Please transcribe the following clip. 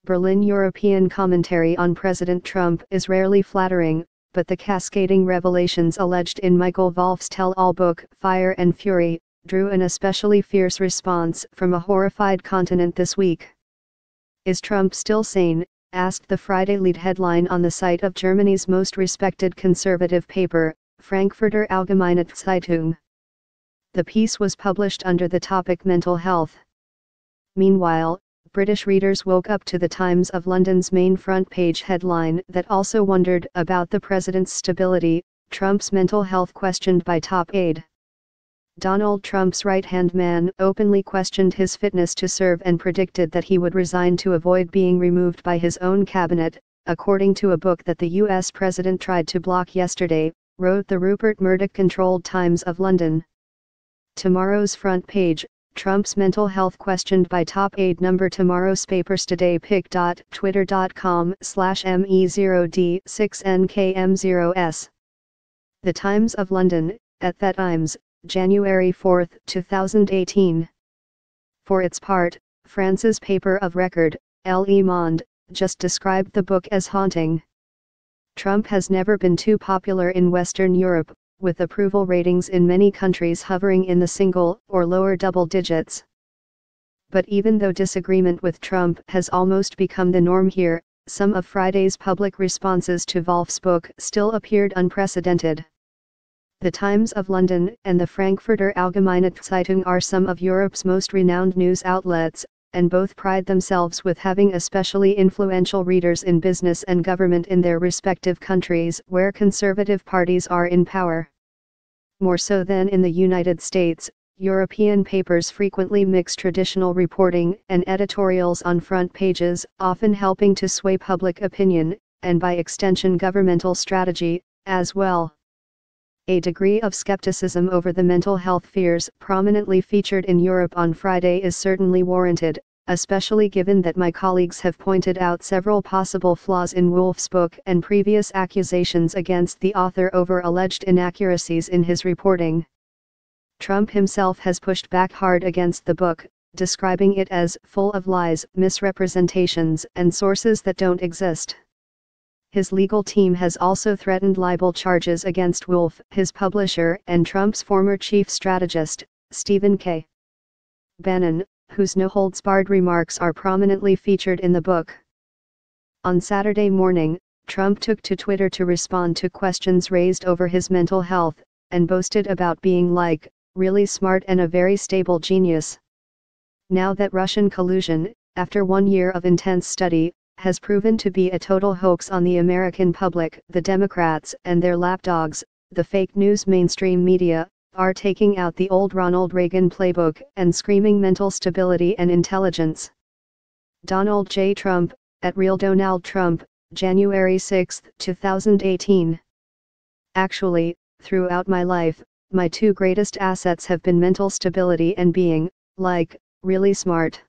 Berlin. European commentary on President Trump is rarely flattering, but the cascading revelations alleged in Michael Wolff's tell-all book, Fire and Fury, drew an especially fierce response from a horrified continent this week. Is Trump still sane? Asked the Friday lead headline on the site of Germany's most respected conservative paper, Frankfurter Allgemeine Zeitung. The piece was published under the topic Mental Health. Meanwhile, British readers woke up to the Times of London's main front page headline that also wondered about the president's stability, Trump's mental health questioned by top aide. Donald Trump's right-hand man openly questioned his fitness to serve and predicted that he would resign to avoid being removed by his own cabinet, according to a book that the U.S. president tried to block yesterday, wrote the Rupert Murdoch-controlled Times of London. Tomorrow's front page, Trump's mental health questioned by top aide. Tomorrow's papers today. pic.twitter.com/me0d6nkm0s. The Times of London, at that Times, January 4, 2018. For its part, France's paper of record, Le Monde, just described the book as haunting. Trump has never been too popular in Western Europe, with approval ratings in many countries hovering in the single or lower double digits. But even though disagreement with Trump has almost become the norm here, some of Friday's public responses to Wolff's book still appeared unprecedented. The Times of London and the Frankfurter Allgemeine Zeitung are some of Europe's most renowned news outlets, and both pride themselves with having especially influential readers in business and government in their respective countries where conservative parties are in power. More so than in the United States, European papers frequently mix traditional reporting and editorials on front pages, often helping to sway public opinion, and by extension governmental strategy, as well. A degree of skepticism over the mental health fears prominently featured in Europe on Friday is certainly warranted, especially given that my colleagues have pointed out several possible flaws in Wolff's book and previous accusations against the author over alleged inaccuracies in his reporting. Trump himself has pushed back hard against the book, describing it as full of lies, misrepresentations, and sources that don't exist. His legal team has also threatened libel charges against Wolff, his publisher, and Trump's former chief strategist, Stephen K. Bannon, whose no-holds-barred remarks are prominently featured in the book. On Saturday morning, Trump took to Twitter to respond to questions raised over his mental health, and boasted about being really smart and a very stable genius. Now that Russian collusion, after 1 year of intense study, has proven to be a total hoax on the American public, the Democrats and their lapdogs, the fake news mainstream media, are taking out the old Ronald Reagan playbook and screaming mental stability and intelligence. Donald J. Trump, at @RealDonaldTrump, January 6, 2018. Actually, throughout my life, my two greatest assets have been mental stability and being, really smart.